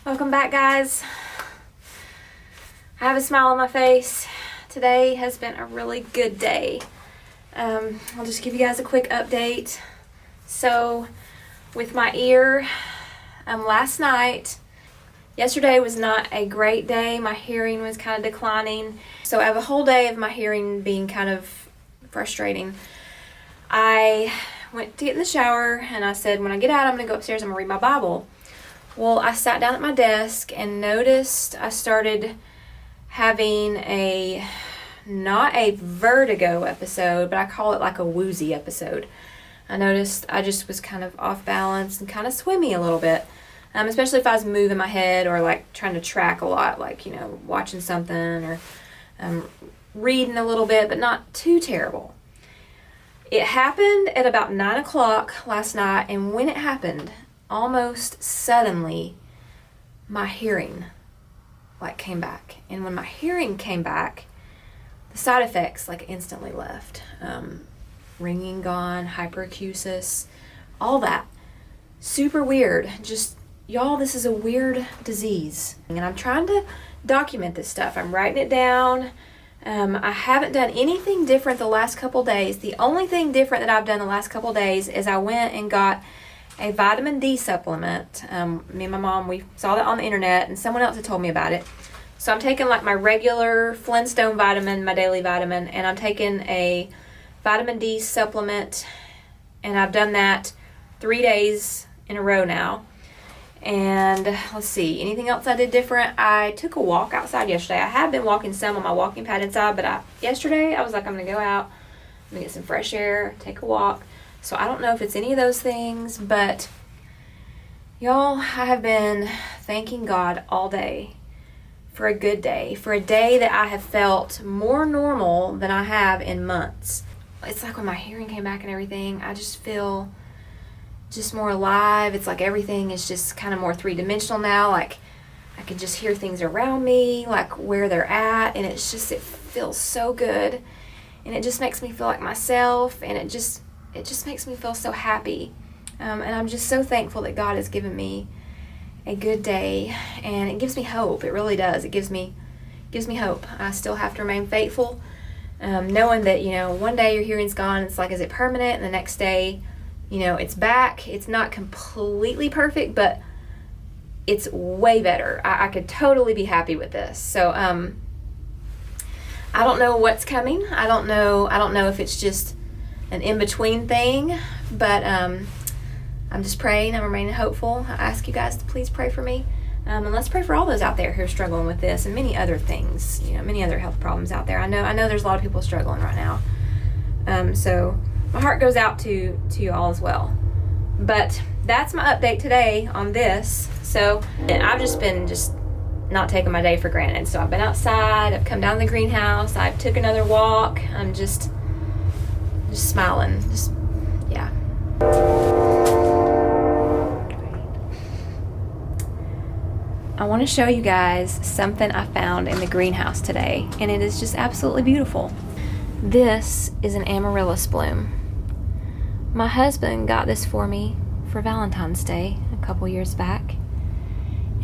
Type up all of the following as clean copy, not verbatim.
Welcome back, guys. I have a smile on my face. Today has been a really good day. I'll just give you guys a quick update. So, with my ear, yesterday was not a great day. My hearing was kind of declining. So I have a whole day of my hearing being kind of frustrating. I went to get in the shower and I said, when I get out, I'm going to go upstairs, I'm going to read my Bible. Well, I sat down at my desk and noticed I started having not a vertigo episode, but I call it like a woozy episode. I noticed I just was kind of off balance and kind of swimmy a little bit, especially if I was moving my head or like trying to track a lot, like, watching something or reading a little bit, but not too terrible. It happened at about 9 o'clock last night, and when it happened, almost suddenly my hearing came back. And when my hearing came back, the side effects instantly left. Ringing gone, hyperacusis, all that. Super weird. Just, y'all, this is a weird disease. And I'm trying to document this stuff. I'm writing it down. I haven't done anything different the last couple days. The only thing different that I've done the last couple days is I went and got a vitamin D supplement. Me and my mom, we saw that on the internet, and someone else had told me about it. So I'm taking my regular Flintstone vitamin, my daily vitamin, and I'm taking a vitamin D supplement, and I've done that 3 days in a row now. And let's see, anything else I did different? I took a walk outside yesterday. I have been walking some on my walking pad inside, but yesterday I was like, I'm going to go out, I'm going to get some fresh air, take a walk. So I don't know if it's any of those things, but y'all, I have been thanking God all day for a good day, for a day that I have felt more normal than I have in months. It's like when my hearing came back and everything, I just feel just more alive. It's like everything is just kind of more three-dimensional now. Like I can just hear things around me, like where they're at, and it feels so good. And it just makes me feel like myself, and it just makes me feel so happy. And I'm just so thankful that God has given me a good day, and it gives me hope. It really does. It gives me hope. I still have to remain faithful, knowing that, one day your hearing's gone. It's like, is it permanent? And the next day, it's back. It's not completely perfect, but it's way better. I could totally be happy with this. So, I don't know what's coming. I don't know if it's just an in-between thing, but I'm just praying. I'm remaining hopeful. I ask you guys to please pray for me, and let's pray for all those out there who are struggling with this and many other things, many other health problems out there. I know there's a lot of people struggling right now, so my heart goes out to you all as well. But that's my update today on this. So I've just been not taking my day for granted. So I've been outside, I've come down to the greenhouse, I took another walk. I'm just smiling, yeah. I want to show you guys something I found in the greenhouse today, and it is just absolutely beautiful. This is an amaryllis bloom. My husband got this for me for Valentine's Day a couple years back,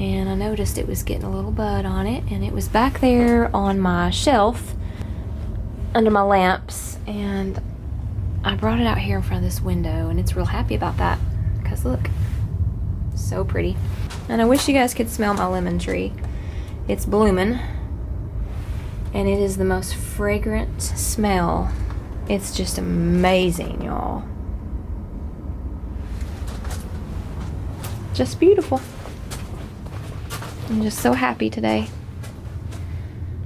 and I noticed it was getting a little bud on it, and it was back there on my shelf under my lamps, and I brought it out here in front of this window, and it's real happy about that because look, so pretty. And I wish you guys could smell my lemon tree. It's blooming, and it is the most fragrant smell. It's just amazing, y'all. Just beautiful. I'm just so happy today.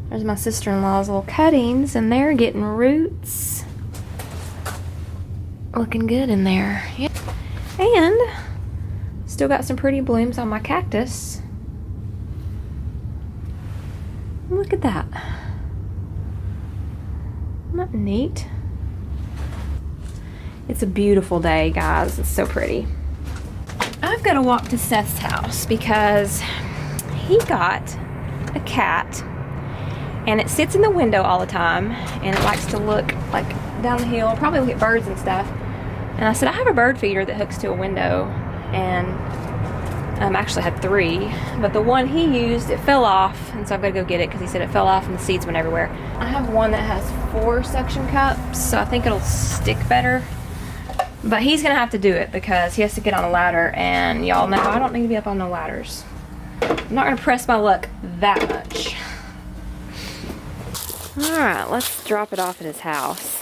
There's my sister-in-law's little cuttings, and they're getting roots. Looking good in there. Yeah. And still got some pretty blooms on my cactus. Look at that. Isn't that neat? It's a beautiful day, guys. It's so pretty. I've got to walk to Seth's house because he got a cat, and it sits in the window all the time, and it likes to look like down the hill, probably look at birds and stuff. And I said, I have a bird feeder that hooks to a window, and Actually had 3, but the one he used, it fell off, and so I've got to go get it because he said it fell off and the seeds went everywhere. I have one that has 4 suction cups, so I think it'll stick better. But he's gonna have to do it because he has to get on a ladder, and y'all know I don't need to be up on no ladders. I'm not gonna press my luck that much. Alright, let's drop it off at his house.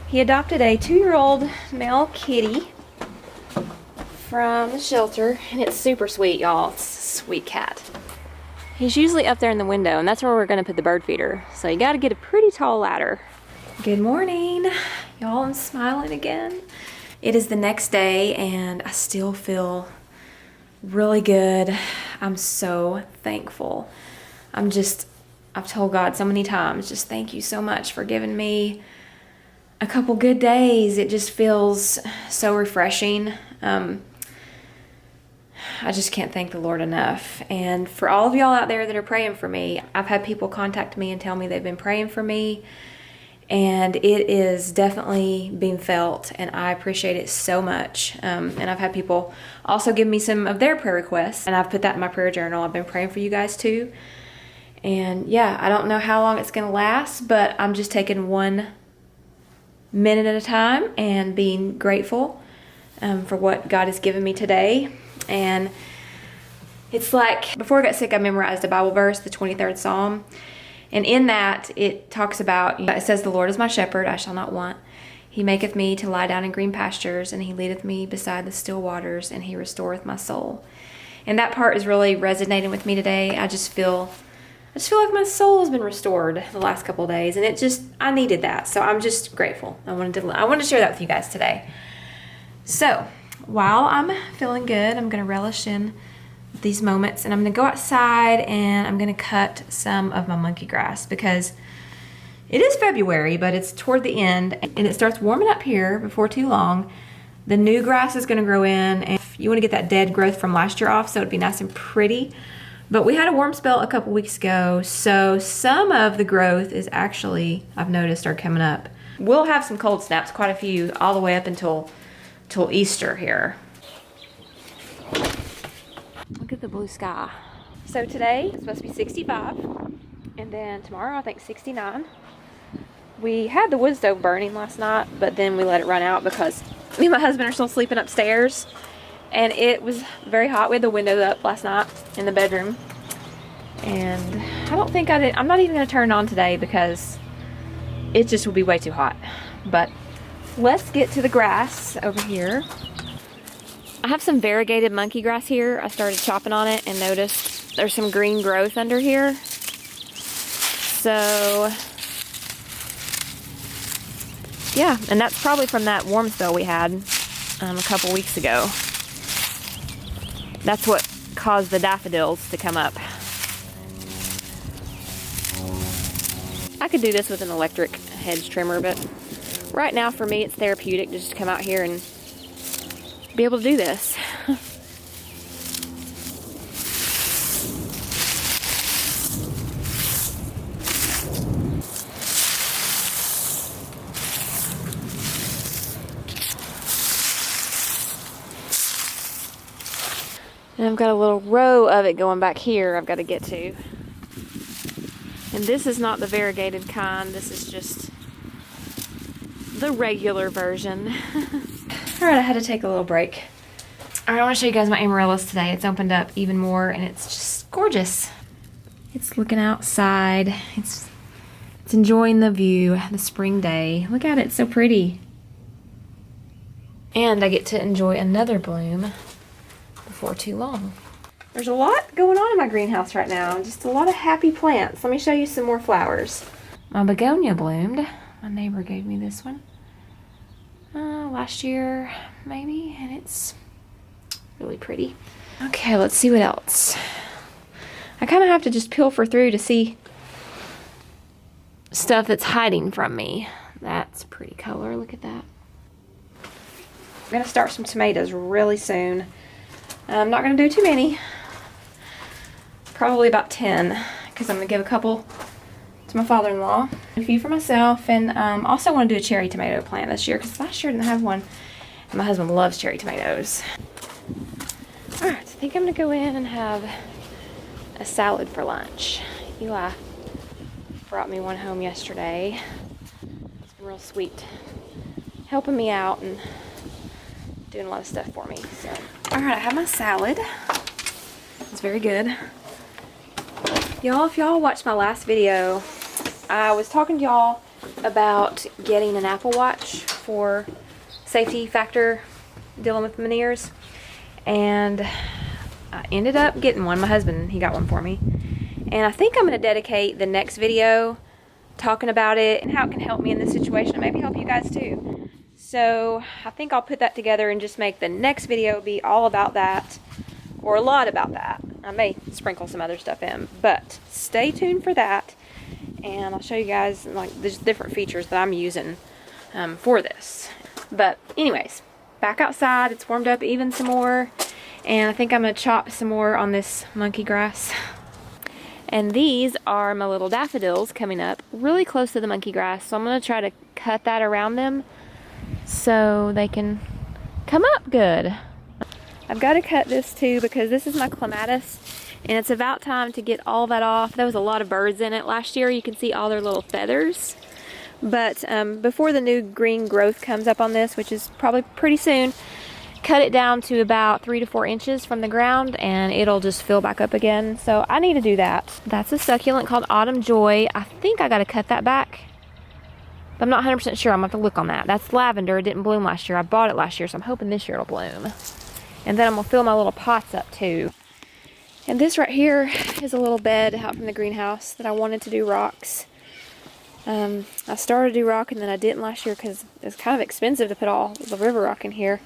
He adopted a 2-year-old male kitty from the shelter, and it's super sweet, y'all. It's a sweet cat. He's usually up there in the window, and that's where we're gonna put the bird feeder. So you gotta get a pretty tall ladder. Good morning. Y'all, I'm smiling again. It is the next day, and I still feel really good. I'm so thankful. I've told God so many times, just thank you so much for giving me a couple good days. It just feels so refreshing. I just can't thank the Lord enough. And for all of y'all out there that are praying for me, I've had people contact me and tell me they've been praying for me, and it is definitely being felt, and I appreciate it so much. And I've had people also give me some of their prayer requests, and I've put that in my prayer journal. I've been praying for you guys too. And yeah, I don't know how long it's going to last, but I'm just taking 1 minute at a time and being grateful for what God has given me today. And it's like, before I got sick, I memorized a Bible verse, the 23rd Psalm. And in that, it talks about, it says, "The Lord is my shepherd, I shall not want. He maketh me to lie down in green pastures, and he leadeth me beside the still waters, and he restoreth my soul." And that part is really resonating with me today. I just feel like my soul has been restored the last couple of days, and I needed that. So I'm just grateful. I wanted to share that with you guys today. So while I'm feeling good, I'm going to relish in these moments, and I'm going to go outside and I'm going to cut some of my monkey grass because it is February, but it's toward the end, and it starts warming up here before too long. The new grass is going to grow in, and if you want to get that dead growth from last year off, so it'd be nice and pretty. But we had a warm spell a couple weeks ago, so some of the growth is actually, I've noticed, are coming up. We'll have some cold snaps, quite a few, all the way up until Easter here. Look at the blue sky. So today it's supposed to be 65, and then tomorrow I think 69. We had the wood stove burning last night, but then we let it run out because me and my husband are still sleeping upstairs, and it was very hot. We had the windows up last night in the bedroom, and I'm not even going to turn it on today because it just would be way too hot. But let's get to the grass over here. I have some variegated monkey grass here. I started chopping on it and noticed there's some green growth under here. So yeah, and that's probably from that warm spell we had a couple weeks ago. That's what caused the daffodils to come up. I could do this with an electric hedge trimmer, but right now for me it's therapeutic to just come out here and be able to do this. And I've got a little row of it going back here I've got to get to. And this is not the variegated kind, this is just the regular version. Alright, I had to take a little break. Alright, I want to show you guys my amaryllis today. It's opened up even more, and it's just gorgeous. It's looking outside. It's enjoying the view, the spring day. Look at it, it's so pretty. And I get to enjoy another bloom before too long. There's a lot going on in my greenhouse right now. Just a lot of happy plants. Let me show you some more flowers. My begonia bloomed. My neighbor gave me this one last year maybe, and it's really pretty. Okay, let's see what else. I kind of have to just pilfer through to see stuff that's hiding from me. That's a pretty color, look at that. I'm gonna start some tomatoes really soon. I'm not gonna do too many, probably about 10, because I'm gonna give a couple to my father-in-law, a few for myself, and also want to do a cherry tomato plant this year because last year I didn't have one, and my husband loves cherry tomatoes. Alright, think I'm gonna go in and have a salad for lunch. Eli brought me one home yesterday. It's been real sweet, helping me out and doing a lot of stuff for me. So, all right, I have my salad. It's very good. Y'all, if y'all watched my last video, I was talking to y'all about getting an Apple Watch for safety factor dealing with Meniere's, and I ended up getting one. My husband, he got one for me, and I think I'm going to dedicate the next video talking about it and how it can help me in this situation and maybe help you guys too. So I think I'll put that together and just make the next video be all about that, or a lot about that. I may sprinkle some other stuff in, but stay tuned for that, and I'll show you guys like the different features that I'm using for this. But anyways, back outside, it's warmed up even some more, and I think I'm gonna chop some more on this monkey grass. And these are my little daffodils coming up really close to the monkey grass, so I'm gonna try to cut that around them so they can come up good. I've got to cut this too because this is my clematis, and it's about time to get all that off. There was a lot of birds in it last year. You can see all their little feathers. But before the new green growth comes up on this, which is probably pretty soon, cut it down to about 3 to 4 inches from the ground and it'll just fill back up again. So I need to do that. That's a succulent called Autumn Joy. I think I got to cut that back, but I'm not 100% sure. I'm going to have to look on that. That's lavender. It didn't bloom last year. I bought it last year, so I'm hoping this year it'll bloom. And then I'm going to fill my little pots up too. And this right here is a little bed out from the greenhouse that I wanted to do rocks. I started to do rock and then I didn't last year because it's kind of expensive to put all the river rock in here.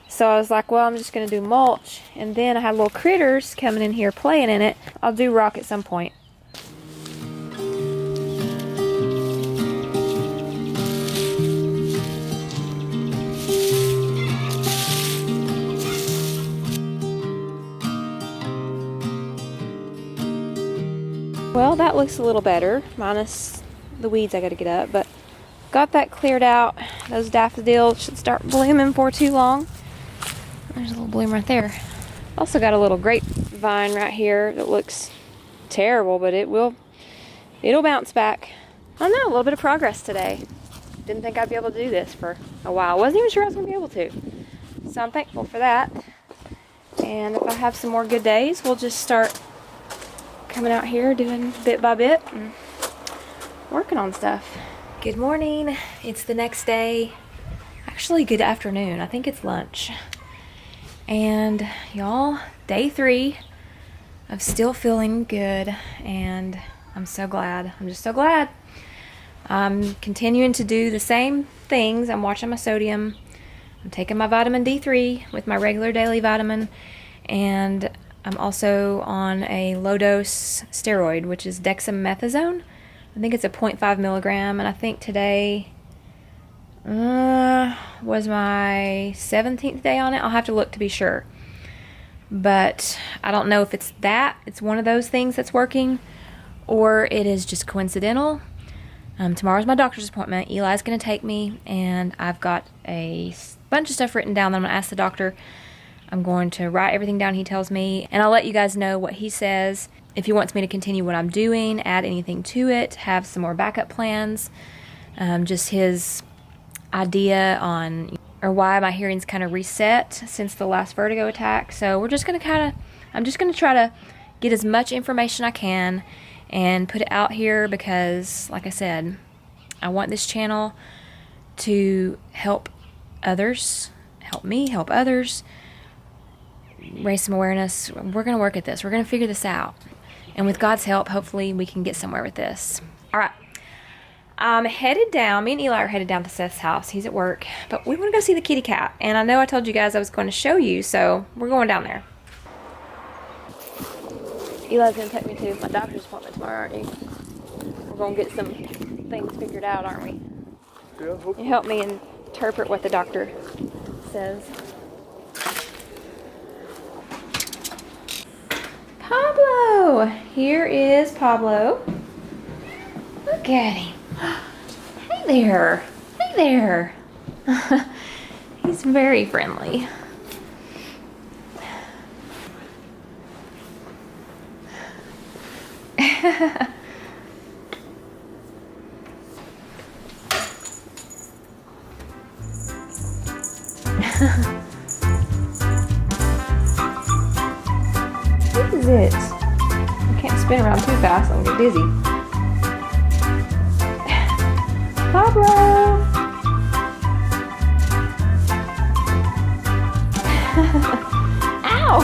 So I was like, well, I'm just going to do mulch. And then I had little critters coming in here playing in it. I'll do rock at some point. Well, that looks a little better, minus the weeds I gotta get up, but got that cleared out. Those daffodils should start blooming for too long. There's a little bloom right there. Also got a little grapevine right here that looks terrible, but it'll bounce back. I don't know, a little bit of progress today. Didn't think I'd be able to do this for a while. Wasn't even sure I was gonna be able to. So I'm thankful for that. And if I have some more good days, we'll just start coming out here doing bit by bit and working on stuff. Good morning. It's the next day. Actually, good afternoon. I think it's lunch. And y'all, day 3 of still feeling good, and I'm so glad. I'm just so glad. I'm continuing to do the same things. I'm watching my sodium. I'm taking my vitamin D3 with my regular daily vitamin, and I'm also on a low-dose steroid, which is dexamethasone. I think it's a 0.5 milligram, and I think today was my 17th day on it. I'll have to look to be sure. But I don't know if it's one of those things that's working, or it is just coincidental. Tomorrow's my doctor's appointment. Eli's going to take me, and I've got a bunch of stuff written down that I'm going to ask the doctor. I'm going to write everything down he tells me, and I'll let you guys know what he says. If he wants me to continue what I'm doing, add anything to it, have some more backup plans, just his idea on or why my hearing's kind of reset since the last vertigo attack. So we're just going to I'm just going to try to get as much information I can and put it out here because, like I said, I want this channel to help others, help me, help others, raise some awareness. We're going to work at this. We're going to figure this out. And with God's help, hopefully we can get somewhere with this. All right. I'm headed down. Me and Eli are headed down to Seth's house. He's at work. But we want to go see the kitty cat. And I know I told you guys I was going to show you, so we're going down there. Eli's going to take me to my doctor's appointment tomorrow, aren't you? We're going to get some things figured out, aren't we? Yeah, hopefully. You help me interpret what the doctor says. Pablo! Here is Pablo. Look at him. Hey there. Hey there. He's very friendly. What is it? I can't spin around too fast, I'm gonna get dizzy. Pablo! Ow!